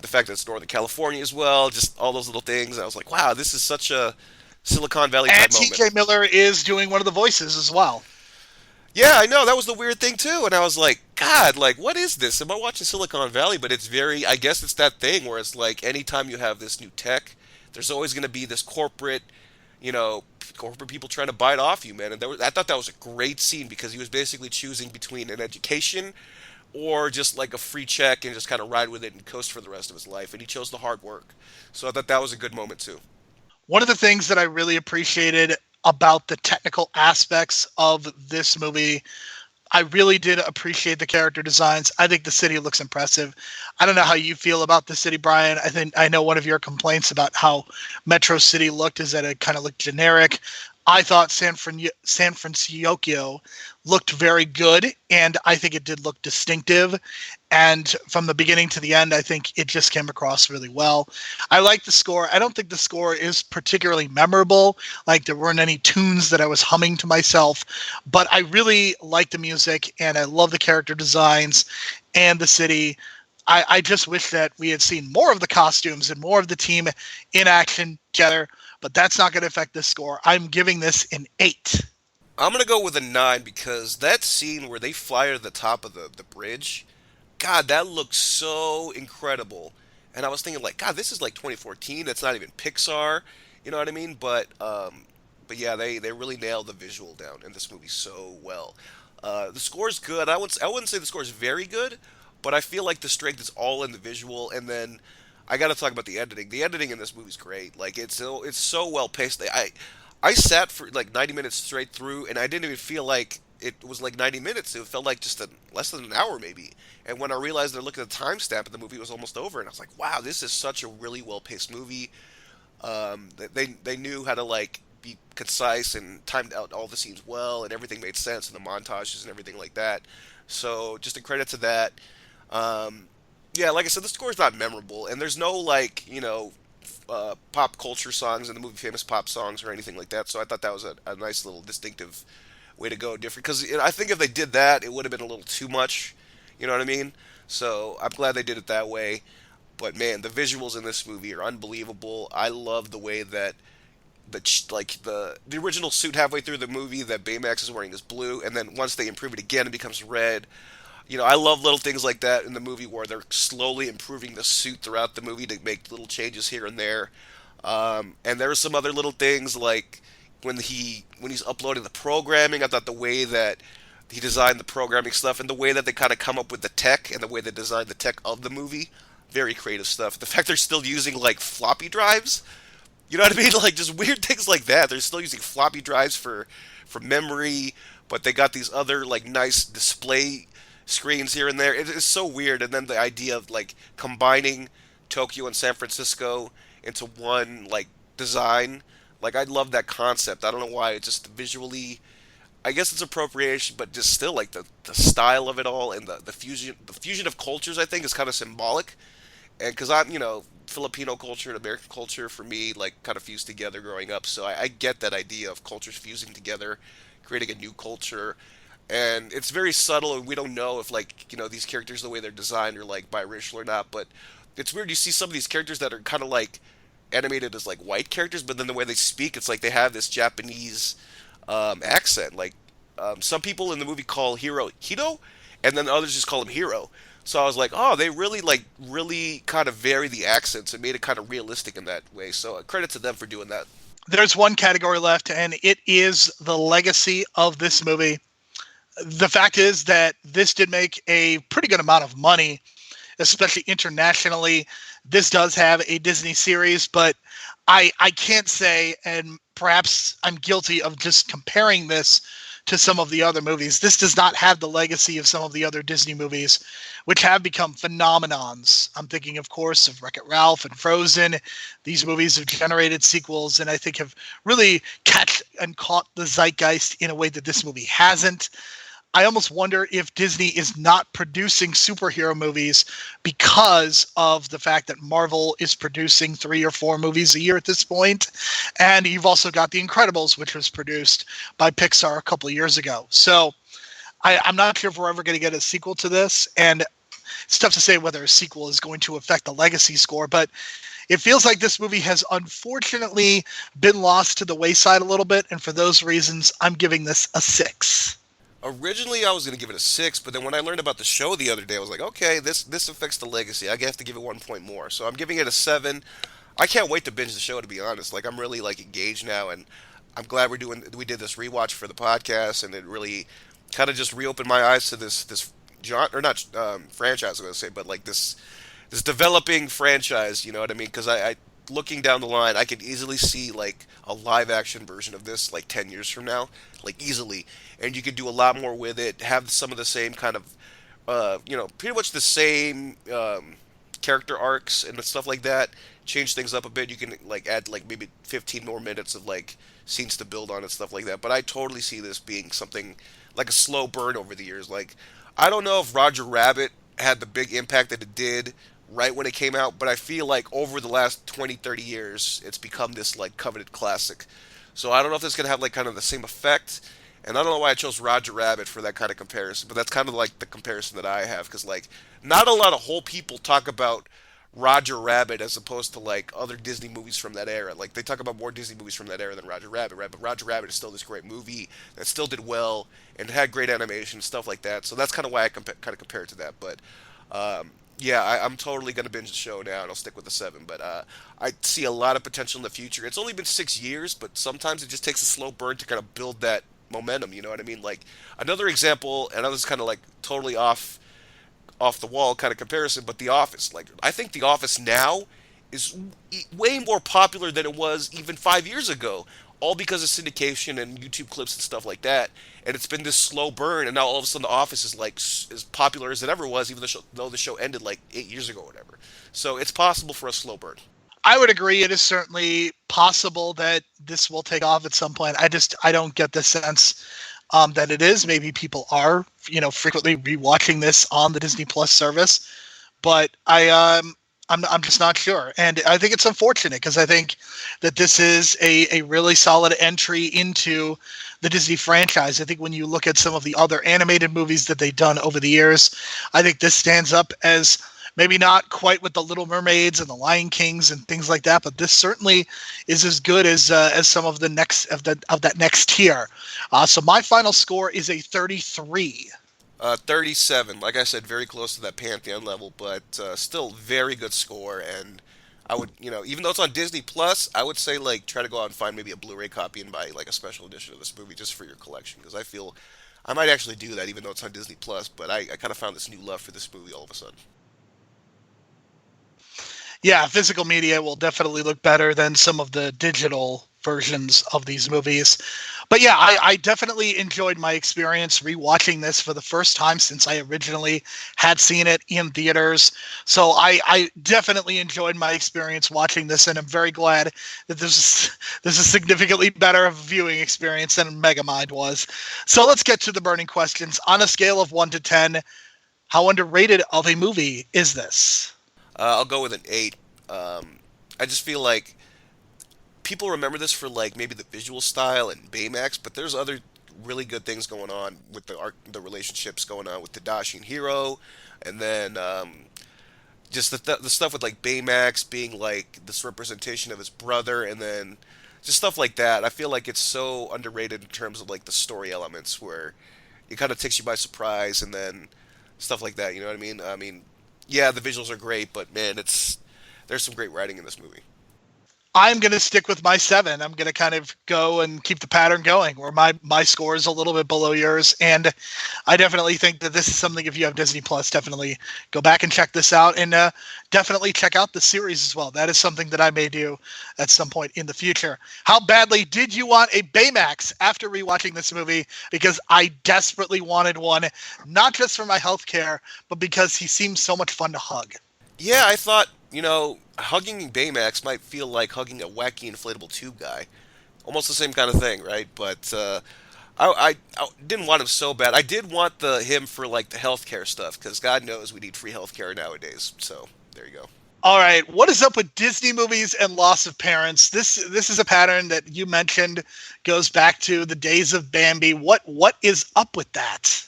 the fact that it's Northern California as well, just all those little things. I was like, wow, this is such a Silicon Valley type And moment. TJ Miller is doing one of the voices as well. Yeah, I know. That was the weird thing, too. And I was like, God, like, what is this? Am I watching Silicon Valley? But it's I guess it's that thing where it's like, anytime you have this new tech, there's always going to be this corporate people trying to bite off you, man. And I thought that was a great scene, because he was basically choosing between an education or just like a free check and just kind of ride with it and coast for the rest of his life. And he chose the hard work. So I thought that was a good moment, too. One of the things that I really appreciated about the technical aspects of this movie, I really did appreciate the character designs. I think the city looks impressive. I don't know how you feel about the city, Brian. I know one of your complaints about how Metro City looked is that it kind of looked generic. I thought San Francisco looked very good, and I think it did look distinctive. And from the beginning to the end, I think it just came across really well. I like the score. I don't think the score is particularly memorable. Like, there weren't any tunes that I was humming to myself, but I really like the music, and I love the character designs and the city. I just wish that we had seen more of the costumes and more of the team in action together, but that's not going to affect this score. I'm giving this an 8. I'm going to go with a 9, because that scene where they fly to the top of the bridge, God, that looks so incredible. And I was thinking, like, God, this is like 2014. It's not even Pixar. You know what I mean? But yeah, they really nailed the visual down in this movie so well. The score's good. I wouldn't say the score's very good, but I feel like the strength is all in the visual. And then I got to talk about the editing. The editing in this movie's great. Like, it's so well paced. I sat for like 90 minutes straight through, and I didn't even feel like it was like 90 minutes. It felt like just less than an hour, maybe. And when I realized they're looking at the timestamp, and the movie was almost over, and I was like, wow, this is such a really well-paced movie. They knew how to, like, be concise and timed out all the scenes well, and everything made sense, and the montages and everything like that. So just a credit to that. Yeah, like I said, the score's not memorable, and there's no, like, pop culture songs in the movie, famous pop songs or anything like that. So I thought that was a nice little distinctive way to go, different. Because I think if they did that, it would have been a little too much. You know what I mean? So I'm glad they did it that way. But man, the visuals in this movie are unbelievable. I love the way that the original suit halfway through the movie that Baymax is wearing is blue, and then once they improve it again, it becomes red. I love little things like that in the movie where they're slowly improving the suit throughout the movie to make little changes here and there. And there are some other little things like when he's uploading the programming. I thought the way that he designed the programming stuff and the way that they kind of come up with the tech and the way they designed the tech of the movie, very creative stuff. The fact they're still using like floppy drives, you know what I mean? Like just weird things like that. They're still using floppy drives for memory, but they got these other like nice display screens here and there. It is so weird. And then the idea of like combining Tokyo and San Francisco into one like design. Like I love that concept. I don't know why. It just visually, I guess it's appropriation, but just still like the style of it all and the fusion of cultures. I think is kind of symbolic, and because I'm Filipino culture and American culture for me like kind of fused together growing up, so I get that idea of cultures fusing together, creating a new culture, and it's very subtle, and we don't know if like these characters the way they're designed are like biracial or not, but it's weird. You see some of these characters that are kind of like animated as like white characters, but then the way they speak, it's like they have this Japanese accent. Like some people in the movie call Hiro Hito, and then others just call him Hiro. So I was like, oh, they really kind of vary the accents and made it kind of realistic in that way. So credit to them for doing that. There's one category left, and it is the legacy of this movie. The fact is that this did make a pretty good amount of money, especially internationally. This does have a Disney series, but I can't say, and perhaps I'm guilty of just comparing this to some of the other movies. This does not have the legacy of some of the other Disney movies, which have become phenomenons. I'm thinking, of course, of Wreck-It Ralph and Frozen. These movies have generated sequels and I think have really catch and caught the zeitgeist in a way that this movie hasn't. I almost wonder if Disney is not producing superhero movies because of the fact that Marvel is producing 3 or 4 movies a year at this point. And you've also got The Incredibles, which was produced by Pixar a couple of years ago. So I'm not sure if we're ever going to get a sequel to this. And it's tough to say whether a sequel is going to affect the legacy score, but it feels like this movie has unfortunately been lost to the wayside a little bit. And for those reasons, I'm giving this a 6. Originally, I was going to give it a 6, but then when I learned about the show the other day, I was like, okay, this affects the legacy. I have to give it 1 point more. So I'm giving it a 7. I can't wait to binge the show, to be honest. Like, I'm really, like, engaged now, and I'm glad we did this rewatch for the podcast, and it really kind of just reopened my eyes to this genre, or not franchise, I'm going to say, but, like, this developing franchise, you know what I mean? Because I looking down the line, I could easily see like a live action version of this like 10 years from now, like easily, and you could do a lot more with it. Have some of the same kind of, pretty much the same character arcs and stuff like that. Change things up a bit. You can like add like maybe 15 more minutes of like scenes to build on and stuff like that. But I totally see this being something like a slow burn over the years. Like I don't know if Roger Rabbit had the big impact that it did right when it came out, but I feel like over the last 20, 30 years, it's become this like coveted classic. So I don't know if it's going to have like kind of the same effect, and I don't know why I chose Roger Rabbit for that kind of comparison, but that's kind of like the comparison that I have, because like not a lot of whole people talk about Roger Rabbit as opposed to like other Disney movies from that era. Like they talk about more Disney movies from that era than Roger Rabbit, right? But Roger Rabbit is still this great movie that still did well and had great animation and stuff like that. So that's kind of why I kind of compare it to that. But yeah, I'm totally gonna binge the show now, and I'll stick with the 7. But I see a lot of potential in the future. It's only been 6 years, but sometimes it just takes a slow burn to kind of build that momentum. You know what I mean? Like another example, and I was kind of like totally off the wall kind of comparison, but The Office. Like I think The Office now is way more popular than it was even 5 years ago, all because of syndication and YouTube clips and stuff like that. And it's been this slow burn, and now all of a sudden The Office is like as popular as it ever was, even though the show ended like 8 years ago or whatever. So it's possible for a slow burn. I would agree. It is certainly possible that this will take off at some point. I don't get the sense that it is. Maybe people are, frequently rewatching this on the Disney Plus service, but I'm just not sure. And I think it's unfortunate because I think that this is a really solid entry into the Disney franchise. I think when you look at some of the other animated movies that they've done over the years, I think this stands up as maybe not quite with the Little Mermaids and the Lion Kings and things like that, but this certainly is as good as some of the next of that next tier. So my final score is a 33. 37. Like I said, very close to that Pantheon level, but still very good score. And I would, even though it's on Disney Plus, I would say like try to go out and find maybe a Blu-ray copy and buy like a special edition of this movie just for your collection, because I feel I might actually do that even though it's on Disney Plus. But I kind of found this new love for this movie all of a sudden. Yeah, physical media will definitely look better than some of the digital versions of these movies. But yeah, I definitely enjoyed my experience rewatching this for the first time since I originally had seen it in theaters. So I definitely enjoyed my experience watching this, and I'm very glad that this is significantly better of a viewing experience than Megamind was. So let's get to the burning questions. On a scale of 1 to 10, how underrated of a movie is this? I'll go with an 8. I just feel like people remember this for like maybe the visual style and Baymax, but there's other really good things going on with the relationships going on with Tadashi and Hiro, and then just the stuff with like Baymax being like this representation of his brother, and then just stuff like that. I feel like it's so underrated in terms of like the story elements where it kind of takes you by surprise, and then stuff like that. You know what I mean? I mean, yeah, the visuals are great, but man, there's some great writing in this movie. I'm going to stick with my 7. I'm going to kind of go and keep the pattern going where my score is a little bit below yours. And I definitely think that this is something, if you have Disney Plus, definitely go back and check this out, and definitely check out the series as well. That is something that I may do at some point in the future. How badly did you want a Baymax after rewatching this movie? Because I desperately wanted one, not just for my health care, but because he seems so much fun to hug. Yeah, I thought, hugging Baymax might feel like hugging a wacky inflatable tube guy. Almost the same kind of thing, right? But I didn't want him so bad. I did want him for like the healthcare stuff, because God knows we need free healthcare nowadays. So there you go. All right, what is up with Disney movies and loss of parents? This is a pattern that you mentioned goes back to the days of Bambi. What is up with that?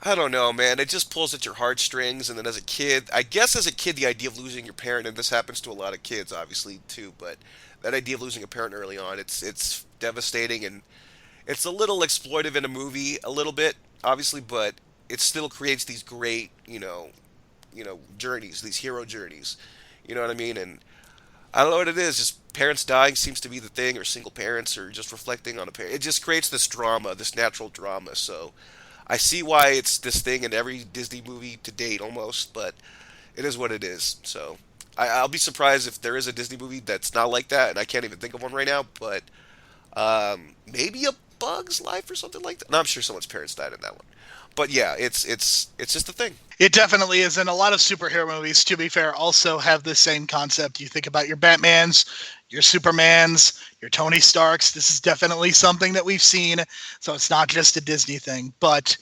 I don't know, man. It just pulls at your heartstrings, and then as a kid, I guess as a kid, the idea of losing your parent, and this happens to a lot of kids, obviously, too, but that idea of losing a parent early on, it's devastating, and it's a little exploitive in a movie, a little bit, obviously, but it still creates these great, journeys, these hero journeys. You know what I mean? And I don't know what it is. Just parents dying seems to be the thing, or single parents, or just reflecting on a parent. It just creates this drama, this natural drama. So I see why it's this thing in every Disney movie to date, almost, but it is what it is. So I'll be surprised if there is a Disney movie that's not like that, and I can't even think of one right now. But maybe a Bug's Life or something like that. No, I'm sure someone's parents died in that one. But yeah, it's just a thing. It definitely is, and a lot of superhero movies, to be fair, also have the same concept. You think about your Batmans, your Supermans, your Tony Starks. This is definitely something that we've seen, so it's not just a Disney thing. But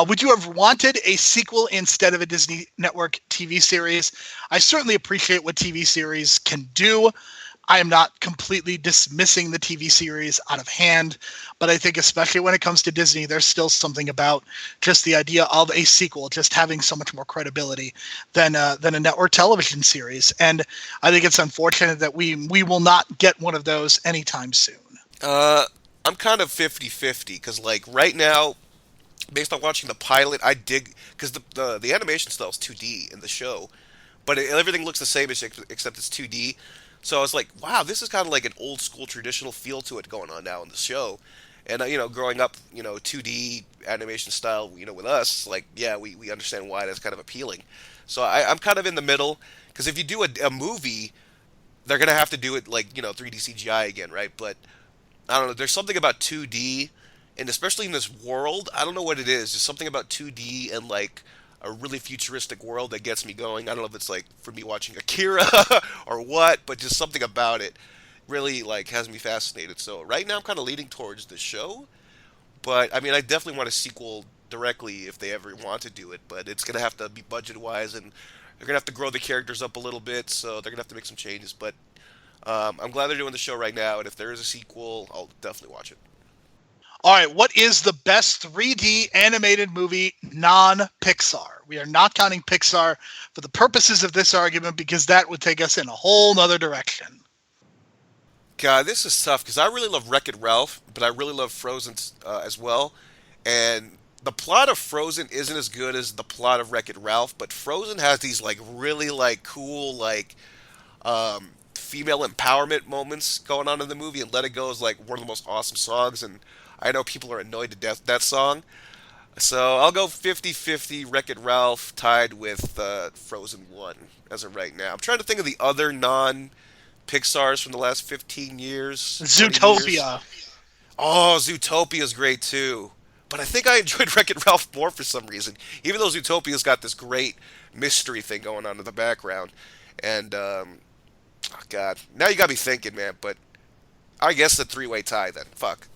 would you have wanted a sequel instead of a Disney Network TV series? I certainly appreciate what TV series can do. I am not completely dismissing the TV series out of hand, but I think especially when it comes to Disney, there's still something about just the idea of a sequel just having so much more credibility than a network television series. And I think it's unfortunate that we will not get one of those anytime soon. I'm kind of 50-50, because like right now, based on watching the pilot, I dig, because the animation style is 2D in the show, but everything looks the same except it's 2D. So I was like, wow, this is kind of like an old school traditional feel to it going on now in the show. And, growing up, 2D animation style, with us, like, yeah, we understand why that's kind of appealing. So I'm kind of in the middle, because if you do a movie, they're going to have to do it like, 3D CGI again, right? But I don't know, there's something about 2D, and especially in this world, I don't know what it is. There's something about 2D and like a really futuristic world that gets me going. I don't know if it's like for me watching Akira or what, but just something about it really like has me fascinated. So right now I'm kind of leaning towards the show, but I mean I definitely want a sequel directly if they ever want to do it, but it's gonna have to be budget wise, and they're gonna have to grow the characters up a little bit, so they're gonna have to make some changes. But I'm glad they're doing the show right now, and if there is a sequel, I'll definitely watch it. All right, what is the best 3D animated movie non-Pixar? We are not counting Pixar for the purposes of this argument because that would take us in a whole nother direction. God, this is tough because I really love Wreck-It Ralph, but I really love Frozen as well. And the plot of Frozen isn't as good as the plot of Wreck-It Ralph, but Frozen has these like really like cool like female empowerment moments going on in the movie, and Let It Go is like one of the most awesome songs, and I know people are annoyed to death with that song. So I'll go 50-50 Wreck-It Ralph tied with Frozen 1 as of right now. I'm trying to think of the other non-Pixars from the last 15 years. Zootopia. Years. Oh, Zootopia's great too. But I think I enjoyed Wreck-It Ralph more for some reason. Even though Zootopia's got this great mystery thing going on in the background. And, oh God. Now you got me thinking, man. But I guess the three-way tie then. Fuck.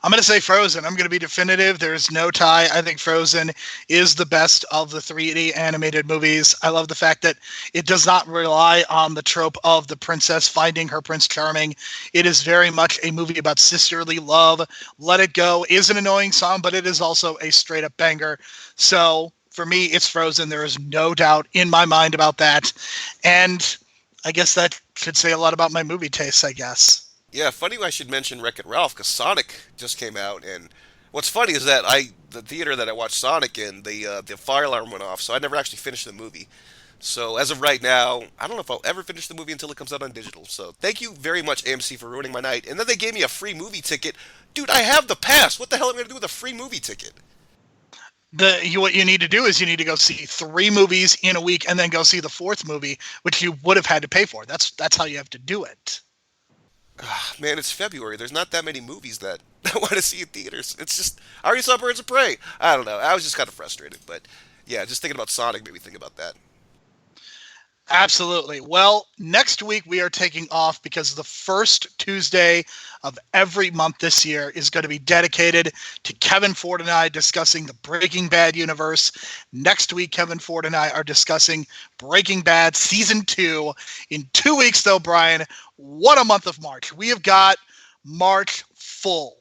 I'm going to say Frozen. I'm going to be definitive. There's no tie. I think Frozen is the best of the 3D animated movies. I love the fact that it does not rely on the trope of the princess finding her Prince Charming. It is very much a movie about sisterly love. Let It Go is an annoying song, but it is also a straight up banger. So for me, it's Frozen. There is no doubt in my mind about that. And I guess that should say a lot about my movie tastes, I guess. Yeah, funny I should mention Wreck-It Ralph because Sonic just came out, and what's funny is that the theater that I watched Sonic in, the fire alarm went off, so I never actually finished the movie. So as of right now, I don't know if I'll ever finish the movie until it comes out on digital. So thank you very much, AMC, for ruining my night. And then they gave me a free movie ticket. Dude, I have the pass. What the hell am I gonna do with a free movie ticket? What you need to do is you need to go see 3 movies in a week and then go see the 4th movie, which you would have had to pay for. That's how you have to do it. Ah, man, it's February. There's not that many movies that I want to see in theaters. It's just I already saw Birds of Prey. I don't know. I was just kind of frustrated, but yeah, just thinking about Sonic made me think about that. Absolutely. Well, next week we are taking off because the first Tuesday of every month this year is going to be dedicated to Kevin Ford and I discussing the Breaking Bad universe. Next week, Kevin Ford and I are discussing Breaking Bad Season 2. In 2 weeks, though, Brian, what a month of March. We have got March full.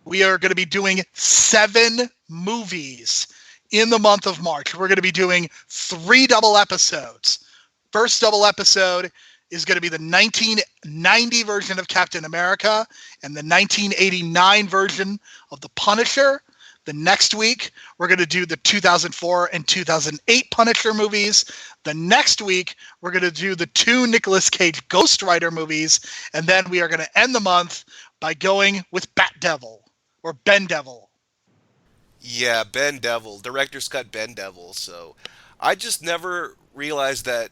We are going to be doing 7 movies in the month of March. We're going to be doing 3 double episodes. First double episode is going to be the 1990 version of Captain America and the 1989 version of The Punisher. The next week, we're going to do the 2004 and 2008 Punisher movies. The next week, we're going to do the 2 Nicolas Cage Ghost Rider movies. And then we are going to end the month by going with Bat Devil or Ben Devil. Yeah, Ben Devil, director's cut Ben Devil. So I just never realized that.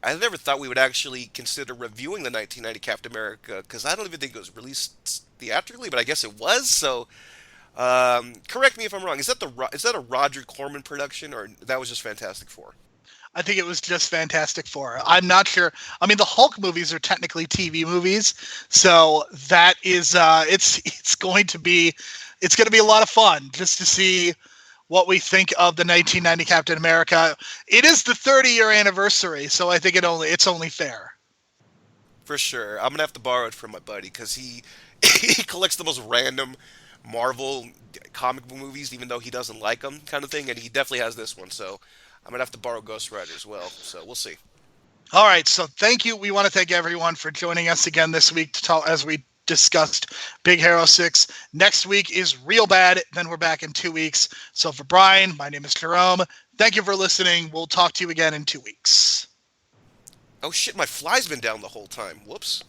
I never thought we would actually consider reviewing the 1990 Captain America because I don't even think it was released theatrically, but I guess it was. So, correct me if I'm wrong. Is that a Roger Corman production, or that was just Fantastic Four? I think it was just Fantastic Four. I'm not sure. I mean, the Hulk movies are technically TV movies, so that is it's going to be a lot of fun just to see what we think of the 1990 Captain America. It is the 30-year anniversary, so I think it's only fair. For sure. I'm gonna have to borrow it from my buddy because he he collects the most random Marvel comic book movies, even though he doesn't like them, kind of thing. And he definitely has this one, so I'm gonna have to borrow Ghost Rider as well. So we'll see. All right, so thank you. We want to thank everyone for joining us again this week to talk as we discussed Big Hero 6. Next week is Real Bad. Then we're back in 2 weeks. So for Brian, my name is Jerome. Thank you for listening. We'll talk to you again in 2 weeks. Oh shit, my fly's been down the whole time. Whoops.